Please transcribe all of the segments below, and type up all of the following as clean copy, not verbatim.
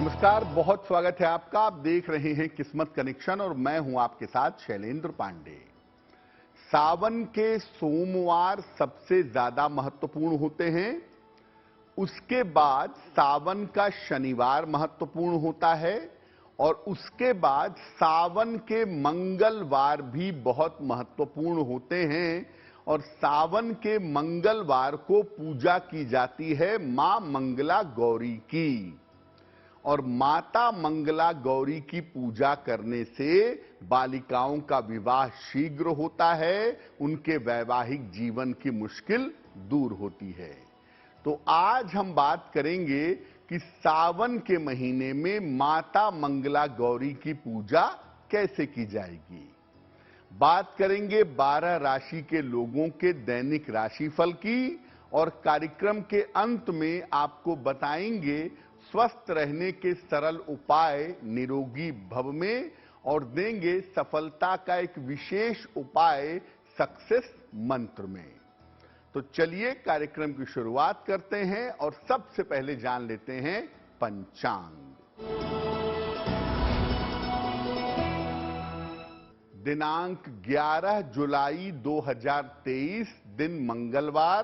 नमस्कार, बहुत स्वागत है आपका। आप देख रहे हैं किस्मत कनेक्शन और मैं हूं आपके साथ शैलेंद्र पांडे। सावन के सोमवार सबसे ज्यादा महत्वपूर्ण होते हैं। उसके बाद सावन का शनिवार महत्वपूर्ण होता है और उसके बाद सावन के मंगलवार भी बहुत महत्वपूर्ण होते हैं। और सावन के मंगलवार को पूजा की जाती है मां मंगला गौरी की। और माता मंगला गौरी की पूजा करने से बालिकाओं का विवाह शीघ्र होता है, उनके वैवाहिक जीवन की मुश्किल दूर होती है। तो आज हम बात करेंगे कि सावन के महीने में माता मंगला गौरी की पूजा कैसे की जाएगी। बात करेंगे 12 राशि के लोगों के दैनिक राशिफल की और कार्यक्रम के अंत में आपको बताएंगे स्वस्थ रहने के सरल उपाय निरोगी भव में और देंगे सफलता का एक विशेष उपाय सक्सेस मंत्र में। तो चलिए कार्यक्रम की शुरुआत करते हैं और सबसे पहले जान लेते हैं पंचांग। दिनांक 11 जुलाई 2023, दिन मंगलवार।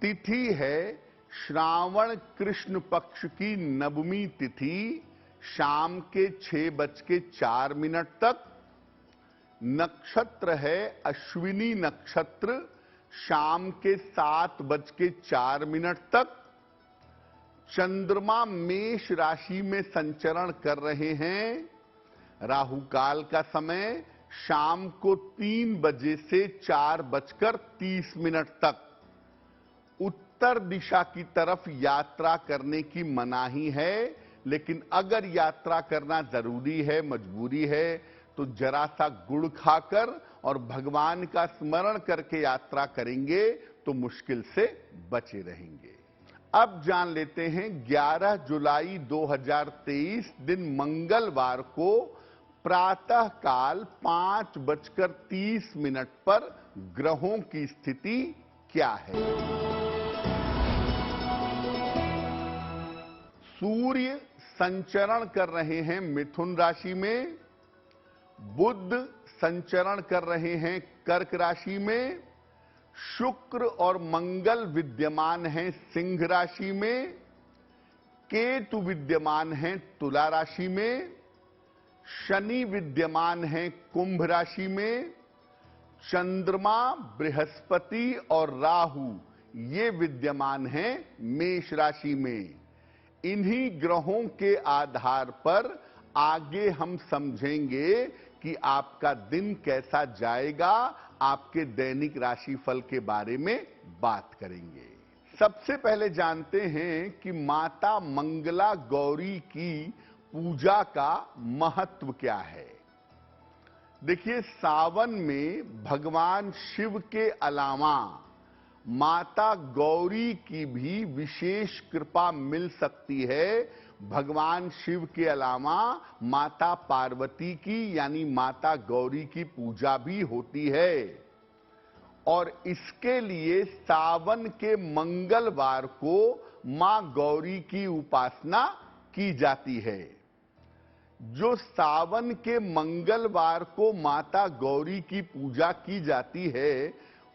तिथि है श्रावण कृष्ण पक्ष की नवमी तिथि, शाम के 6:04 तक। नक्षत्र है अश्विनी नक्षत्र, शाम के 7:04 तक। चंद्रमा मेष राशि में संचरण कर रहे हैं। राहु काल का समय शाम को 3 बजे से 4:30 तक। उत्तर दिशा की तरफ यात्रा करने की मनाही है, लेकिन अगर यात्रा करना जरूरी है, मजबूरी है, तो जरा सा गुड़ खाकर और भगवान का स्मरण करके यात्रा करेंगे तो मुश्किल से बचे रहेंगे। अब जान लेते हैं 11 जुलाई 2023, दिन मंगलवार को प्रातः काल 5:30 पर ग्रहों की स्थिति क्या है। सूर्य संचरण कर रहे हैं मिथुन राशि में। बुध संचरण कर रहे हैं कर्क राशि में। शुक्र और मंगल विद्यमान हैं सिंह राशि में। केतु विद्यमान हैं तुला राशि में। शनि विद्यमान हैं कुंभ राशि में। चंद्रमा, बृहस्पति और राहु ये विद्यमान हैं मेष राशि में। इन्हीं ग्रहों के आधार पर आगे हम समझेंगे कि आपका दिन कैसा जाएगा। आपके दैनिक राशिफल के बारे में बात करेंगे। सबसे पहले जानते हैं कि माता मंगला गौरी की पूजा का महत्व क्या है। देखिए, सावन में भगवान शिव के अलावा माता गौरी की भी विशेष कृपा मिल सकती है। भगवान शिव के अलावा माता पार्वती की यानी माता गौरी की पूजा भी होती है और इसके लिए सावन के मंगलवार को मां गौरी की उपासना की जाती है। जो सावन के मंगलवार को माता गौरी की पूजा की जाती है,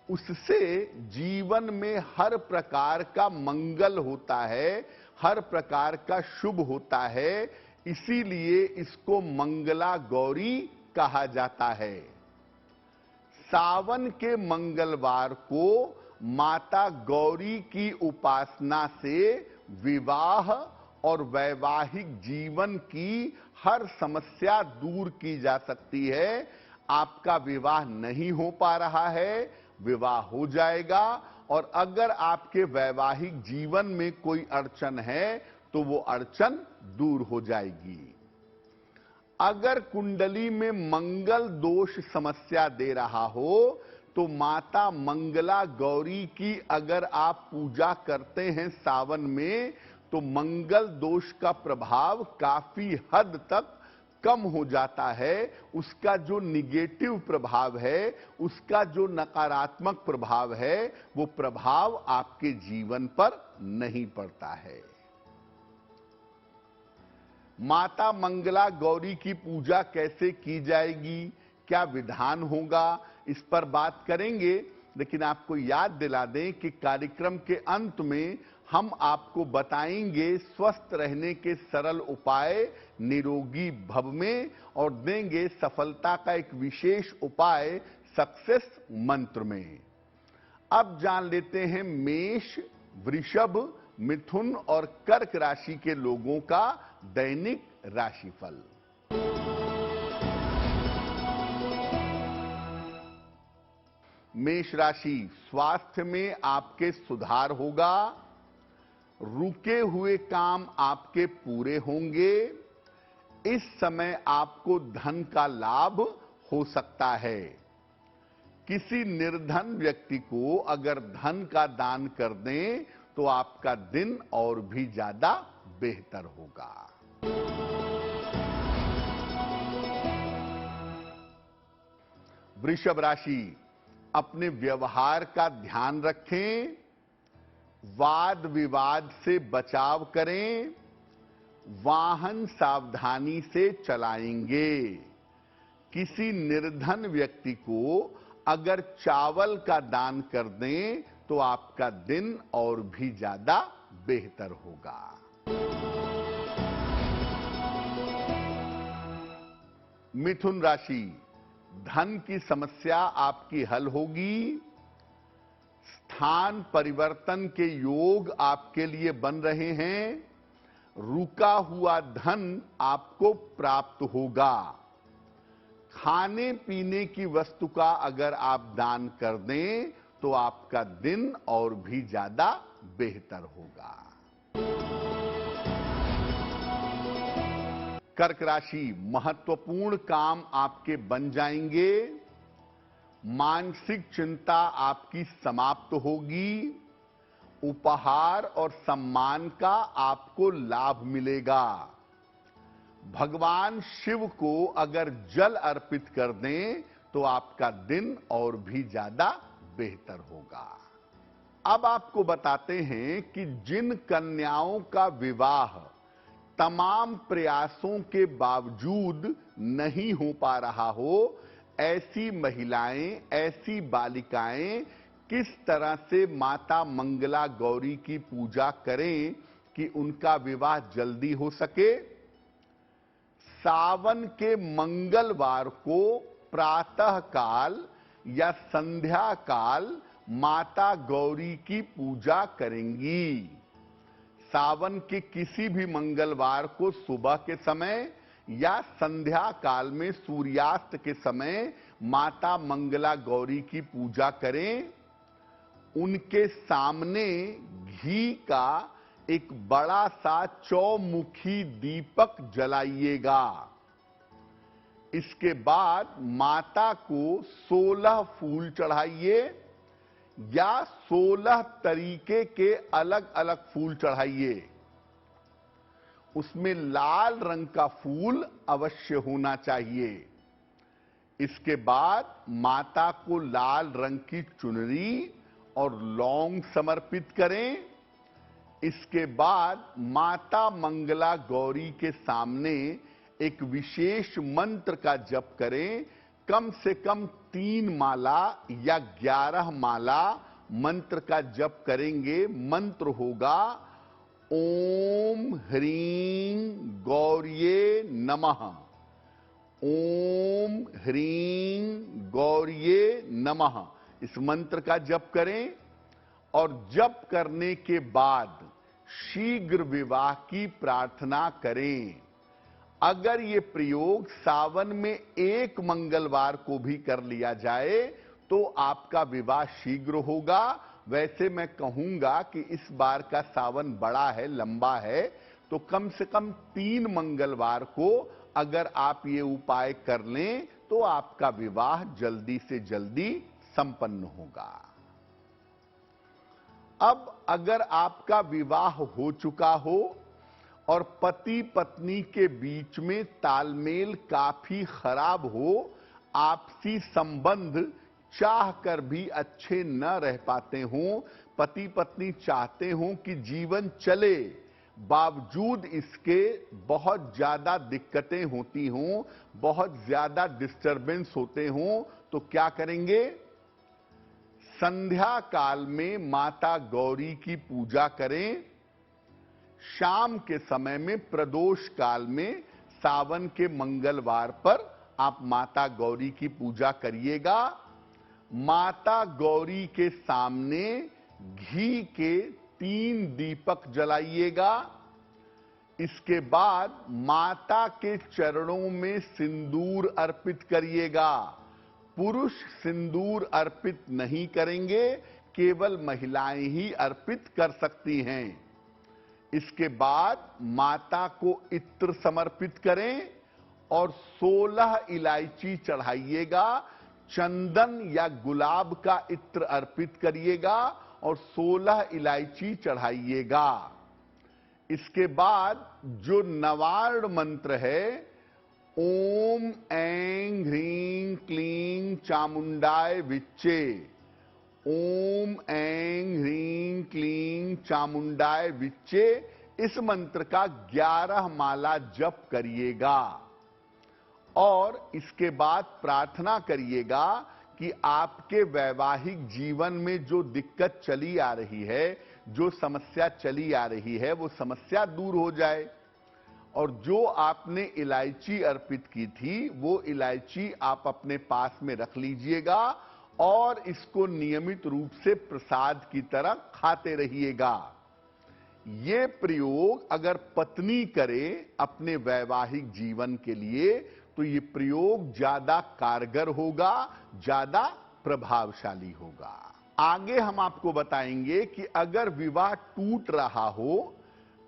उससे जीवन में हर प्रकार का मंगल होता है, हर प्रकार का शुभ होता है। इसीलिए इसको मंगला गौरी कहा जाता है। सावन के मंगलवार को माता गौरी की उपासना से विवाह और वैवाहिक जीवन की हर समस्या दूर की जा सकती है। आपका विवाह नहीं हो पा रहा है, विवाह हो जाएगा। और अगर आपके वैवाहिक जीवन में कोई अड़चन है तो वो अड़चन दूर हो जाएगी। अगर कुंडली में मंगल दोष समस्या दे रहा हो तो माता मंगला गौरी की अगर आप पूजा करते हैं सावन में, तो मंगल दोष का प्रभाव काफी हद तक कम हो जाता है। उसका जो निगेटिव प्रभाव है, उसका जो नकारात्मक प्रभाव है, वो प्रभाव आपके जीवन पर नहीं पड़ता है। माता मंगला गौरी की पूजा कैसे की जाएगी, क्या विधान होगा, इस पर बात करेंगे। लेकिन आपको याद दिला दें कि कार्यक्रम के अंत में हम आपको बताएंगे स्वस्थ रहने के सरल उपाय निरोगी भव में, और देंगे सफलता का एक विशेष उपाय सक्सेस मंत्र में। अब जान लेते हैं मेष, वृषभ, मिथुन और कर्क राशि के लोगों का दैनिक राशिफल। मेष राशि, स्वास्थ्य में आपके सुधार होगा, रुके हुए काम आपके पूरे होंगे। इस समय आपको धन का लाभ हो सकता है। किसी निर्धन व्यक्ति को अगर धन का दान कर दें तो आपका दिन और भी ज्यादा बेहतर होगा। वृषभ राशि, अपने व्यवहार का ध्यान रखें, वाद विवाद से बचाव करें, वाहन सावधानी से चलाएंगे। किसी निर्धन व्यक्ति को अगर चावल का दान कर दें तो आपका दिन और भी ज्यादा बेहतर होगा। मिथुन राशि, धन की समस्या आपकी हल होगी। स्थान परिवर्तन के योग आपके लिए बन रहे हैं। रुका हुआ धन आपको प्राप्त होगा। खाने पीने की वस्तु का अगर आप दान कर दें तो आपका दिन और भी ज्यादा बेहतर होगा। कर्क राशि, महत्वपूर्ण काम आपके बन जाएंगे। मानसिक चिंता आपकी समाप्त होगी। उपहार और सम्मान का आपको लाभ मिलेगा। भगवान शिव को अगर जल अर्पित कर दें तो आपका दिन और भी ज्यादा बेहतर होगा। अब आपको बताते हैं कि जिन कन्याओं का विवाह तमाम प्रयासों के बावजूद नहीं हो पा रहा हो, ऐसी महिलाएं, ऐसी बालिकाएं किस तरह से माता मंगला गौरी की पूजा करें कि उनका विवाह जल्दी हो सके। सावन के मंगलवार को प्रातः काल या संध्या काल माता गौरी की पूजा करेंगी। सावन के किसी भी मंगलवार को सुबह के समय या संध्या काल में सूर्यास्त के समय माता मंगला गौरी की पूजा करें। उनके सामने घी का एक बड़ा सा चौमुखी दीपक जलाइएगा। इसके बाद माता को 16 फूल चढ़ाइए या 16 तरीके के अलग अलग फूल चढ़ाइए। उसमें लाल रंग का फूल अवश्य होना चाहिए। इसके बाद माता को लाल रंग की चुनरी और लौंग समर्पित करें। इसके बाद माता मंगला गौरी के सामने एक विशेष मंत्र का जप करें। कम से कम 3 माला या 11 माला मंत्र का जप करेंगे। मंत्र होगा ओम ह्रीं गौर्ये नमः, ओम ह्रीं गौर्ये नमः। इस मंत्र का जप करें और जप करने के बाद शीघ्र विवाह की प्रार्थना करें। अगर ये प्रयोग सावन में एक मंगलवार को भी कर लिया जाए तो आपका विवाह शीघ्र होगा। वैसे मैं कहूंगा कि इस बार का सावन बड़ा है, लंबा है, तो कम से कम 3 मंगलवार को अगर आप ये उपाय कर लें तो आपका विवाह जल्दी से जल्दी संपन्न होगा। अब अगर आपका विवाह हो चुका हो और पति पत्नी के बीच में तालमेल काफी खराब हो, आपसी संबंध चाहकर भी अच्छे न रह पाते हों, पति पत्नी चाहते हों कि जीवन चले, बावजूद इसके बहुत ज्यादा दिक्कतें होती हों, बहुत ज्यादा डिस्टरबेंस होते हों, तो क्या करेंगे? संध्या काल में माता गौरी की पूजा करें। शाम के समय में प्रदोष काल में सावन के मंगलवार पर आप माता गौरी की पूजा करिएगा। माता गौरी के सामने घी के 3 दीपक जलाइएगा। इसके बाद माता के चरणों में सिंदूर अर्पित करिएगा। पुरुष सिंदूर अर्पित नहीं करेंगे, केवल महिलाएं ही अर्पित कर सकती हैं। इसके बाद माता को इत्र समर्पित करें और 16 इलायची चढ़ाइएगा। चंदन या गुलाब का इत्र अर्पित करिएगा और 16 इलायची चढ़ाइएगा। इसके बाद जो नवार्ण मंत्र है, ओम ऐं ह्रीं क्लीं चामुंडाय विच्चे, ओम ऐं ह्रीं क्लीं चामुंडाय विच्चे, इस मंत्र का 11 माला जप करिएगा। और इसके बाद प्रार्थना करिएगा कि आपके वैवाहिक जीवन में जो दिक्कत चली आ रही है, जो समस्या चली आ रही है, वो समस्या दूर हो जाए। और जो आपने इलायची अर्पित की थी, वो इलायची आप अपने पास में रख लीजिएगा और इसको नियमित रूप से प्रसाद की तरह खाते रहिएगा। ये प्रयोग अगर पत्नी करे अपने वैवाहिक जीवन के लिए, तो ये प्रयोग ज्यादा कारगर होगा, ज्यादा प्रभावशाली होगा। आगे हम आपको बताएंगे कि अगर विवाह टूट रहा हो,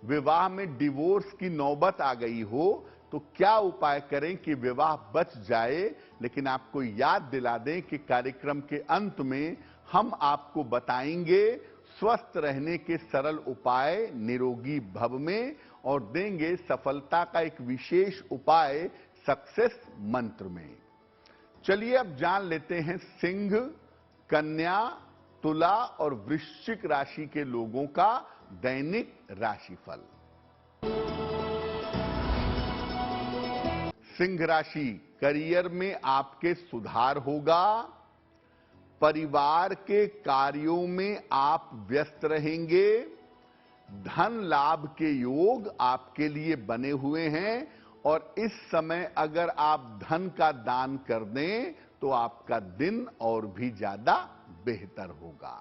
विवाह में डिवोर्स की नौबत आ गई हो, तो क्या उपाय करें कि विवाह बच जाए। लेकिन आपको याद दिला दें कि कार्यक्रम के अंत में हम आपको बताएंगे स्वस्थ रहने के सरल उपाय निरोगी भव में, और देंगे सफलता का एक विशेष उपाय सक्सेस मंत्र में। चलिए अब जान लेते हैं सिंह, कन्या, तुला और वृश्चिक राशि के लोगों का दैनिक राशिफल। सिंह राशि, करियर में आपके सुधार होगा। परिवार के कार्यों में आप व्यस्त रहेंगे। धन लाभ के योग आपके लिए बने हुए हैं, और इस समय अगर आप धन का दान कर दें तो आपका दिन और भी ज्यादा बेहतर होगा।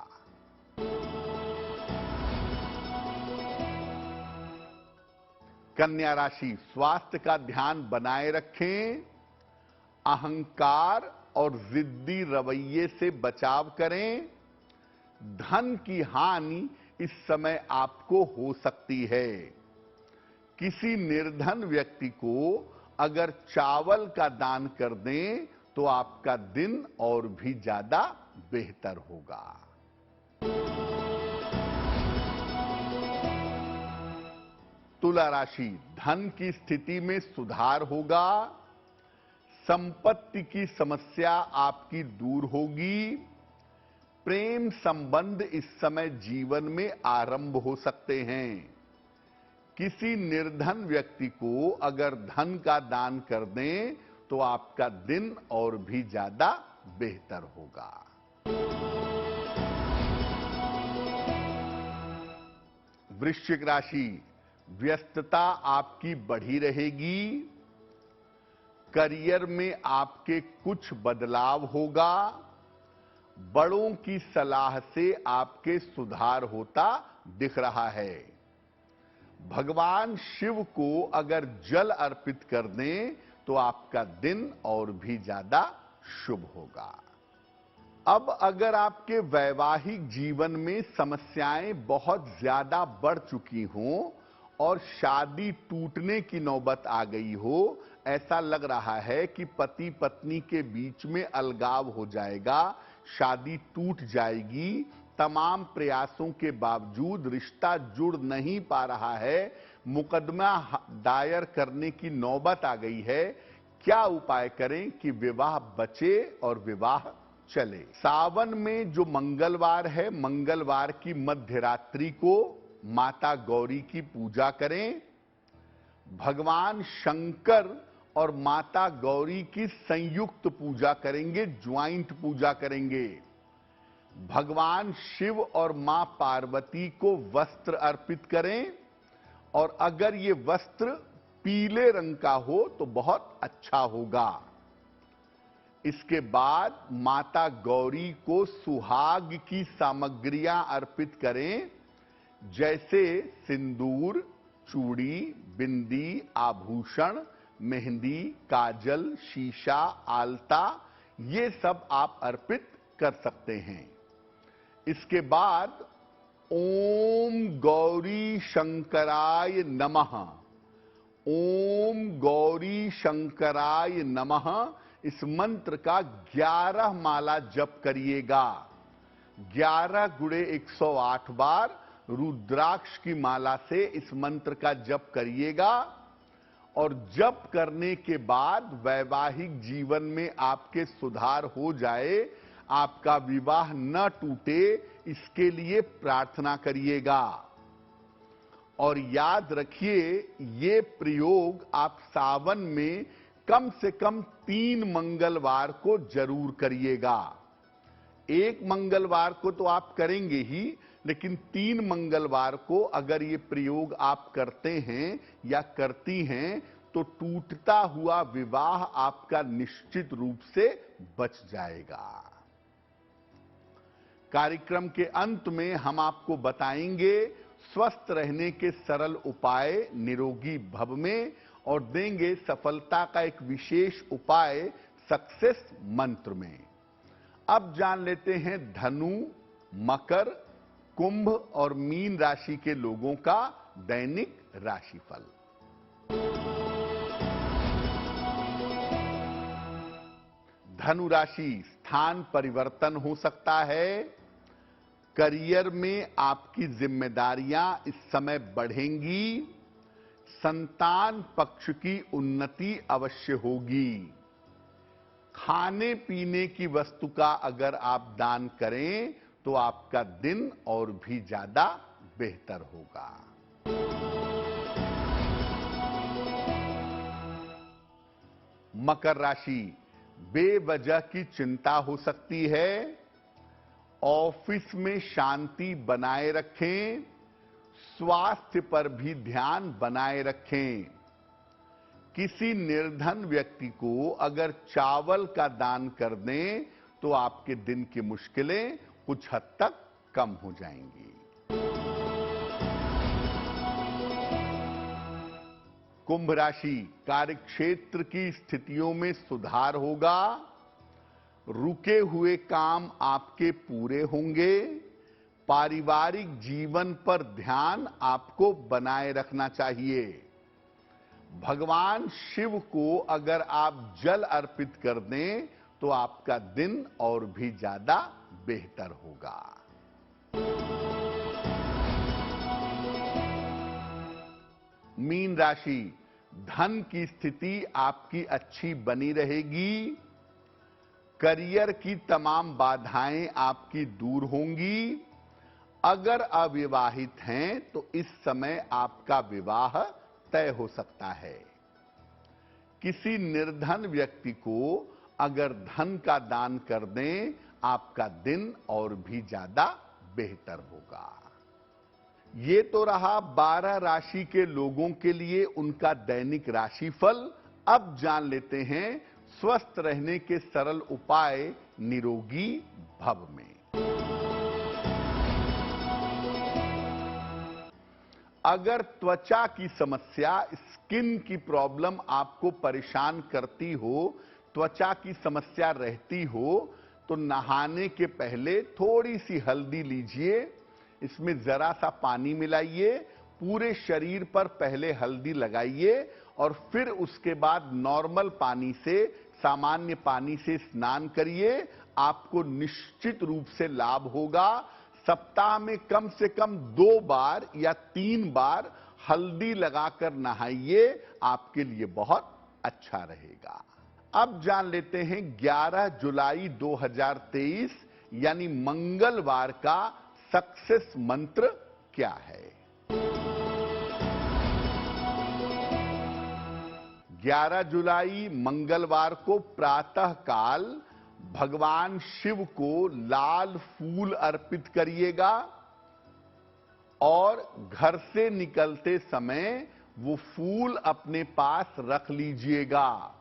कन्या राशि, स्वास्थ्य का ध्यान बनाए रखें। अहंकार और जिद्दी रवैये से बचाव करें। धन की हानि इस समय आपको हो सकती है। किसी निर्धन व्यक्ति को अगर चावल का दान कर दें तो आपका दिन और भी ज्यादा बेहतर होगा। तुला राशि, धन की स्थिति में सुधार होगा। संपत्ति की समस्या आपकी दूर होगी। प्रेम संबंध इस समय जीवन में आरंभ हो सकते हैं। किसी निर्धन व्यक्ति को अगर धन का दान कर दें तो आपका दिन और भी ज्यादा बेहतर होगा। वृश्चिक राशि, व्यस्तता आपकी बढ़ी रहेगी। करियर में आपके कुछ बदलाव होगा। बड़ों की सलाह से आपके सुधार होता दिख रहा है। भगवान शिव को अगर जल अर्पित कर दें तो आपका दिन और भी ज्यादा शुभ होगा। अब अगर आपके वैवाहिक जीवन में समस्याएं बहुत ज्यादा बढ़ चुकी हों और शादी टूटने की नौबत आ गई हो, ऐसा लग रहा है कि पति पत्नी के बीच में अलगाव हो जाएगा, शादी टूट जाएगी, तमाम प्रयासों के बावजूद रिश्ता जुड़ नहीं पा रहा है, मुकदमा दायर करने की नौबत आ गई है, क्या उपाय करें कि विवाह बचे और विवाह चले। सावन में जो मंगलवार है, मंगलवार की मध्य रात्रि को माता गौरी की पूजा करें। भगवान शंकर और माता गौरी की संयुक्त पूजा करेंगे, ज्वाइंट पूजा करेंगे। भगवान शिव और मां पार्वती को वस्त्र अर्पित करें, और अगर ये वस्त्र पीले रंग का हो तो बहुत अच्छा होगा। इसके बाद माता गौरी को सुहाग की सामग्रियां अर्पित करें, जैसे सिंदूर, चूड़ी, बिंदी, आभूषण, मेहंदी, काजल, शीशा, आलता, ये सब आप अर्पित कर सकते हैं। इसके बाद ओम गौरी शंकराय नमः, ओम गौरी शंकराय नमः, इस मंत्र का 11 माला जप करिएगा। 11 गुणे 108 बार रुद्राक्ष की माला से इस मंत्र का जप करिएगा। और जप करने के बाद वैवाहिक जीवन में आपके सुधार हो जाए, आपका विवाह न टूटे, इसके लिए प्रार्थना करिएगा। और याद रखिए, ये प्रयोग आप सावन में कम से कम 3 मंगलवार को जरूर करिएगा। एक मंगलवार को तो आप करेंगे ही, लेकिन 3 मंगलवार को अगर ये प्रयोग आप करते हैं या करती हैं, तो टूटता हुआ विवाह आपका निश्चित रूप से बच जाएगा। कार्यक्रम के अंत में हम आपको बताएंगे स्वस्थ रहने के सरल उपाय निरोगी भव में, और देंगे सफलता का एक विशेष उपाय सक्सेस मंत्र में। अब जान लेते हैं धनु, मकर, कुंभ और मीन राशि के लोगों का दैनिक राशिफल। धनु राशि, स्थान परिवर्तन हो सकता है। करियर में आपकी जिम्मेदारियां इस समय बढ़ेंगी। संतान पक्ष की उन्नति अवश्य होगी। खाने पीने की वस्तु का अगर आप दान करें तो आपका दिन और भी ज्यादा बेहतर होगा। मकर राशि, बेवजह की चिंता हो सकती है। ऑफिस में शांति बनाए रखें। स्वास्थ्य पर भी ध्यान बनाए रखें। किसी निर्धन व्यक्ति को अगर चावल का दान कर दें तो आपके दिन की मुश्किलें कुछ हद तक कम हो जाएंगी। कुंभ राशि, कार्यक्षेत्र की स्थितियों में सुधार होगा। रुके हुए काम आपके पूरे होंगे। पारिवारिक जीवन पर ध्यान आपको बनाए रखना चाहिए। भगवान शिव को अगर आप जल अर्पित कर दें तो आपका दिन और भी ज्यादा बेहतर होगा। मीन राशि, धन की स्थिति आपकी अच्छी बनी रहेगी। करियर की तमाम बाधाएं आपकी दूर होंगी। अगर अविवाहित हैं तो इस समय आपका विवाह तय हो सकता है। किसी निर्धन व्यक्ति को अगर धन का दान कर दें, आपका दिन और भी ज्यादा बेहतर होगा। ये तो रहा 12 राशि के लोगों के लिए उनका दैनिक राशिफल। अब जान लेते हैं स्वस्थ रहने के सरल उपाय निरोगी भव में। अगर त्वचा की समस्या, स्किन की प्रॉब्लम आपको परेशान करती हो, त्वचा की समस्या रहती हो, तो नहाने के पहले थोड़ी सी हल्दी लीजिए, इसमें जरा सा पानी मिलाइए, पूरे शरीर पर पहले हल्दी लगाइए और फिर उसके बाद नॉर्मल पानी से, सामान्य पानी से स्नान करिए। आपको निश्चित रूप से लाभ होगा। सप्ताह में कम से कम 2 बार या 3 बार हल्दी लगाकर नहाइए, आपके लिए बहुत अच्छा रहेगा। अब जान लेते हैं 11 जुलाई 2023 यानी मंगलवार का सक्सेस मंत्र क्या है। 11 जुलाई मंगलवार को प्रातः काल भगवान शिव को लाल फूल अर्पित करिएगा और घर से निकलते समय वो फूल अपने पास रख लीजिएगा।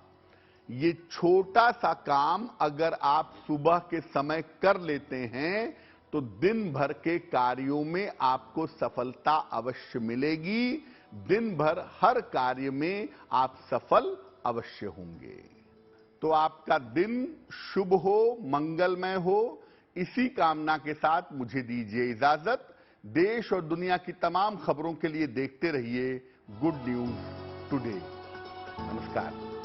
ये छोटा सा काम अगर आप सुबह के समय कर लेते हैं तो दिन भर के कार्यों में आपको सफलता अवश्य मिलेगी। दिन भर हर कार्य में आप सफल अवश्य होंगे। तो आपका दिन शुभ हो, मंगलमय हो, इसी कामना के साथ मुझे दीजिए इजाजत। देश और दुनिया की तमाम खबरों के लिए देखते रहिए गुड न्यूज टुडे। नमस्कार।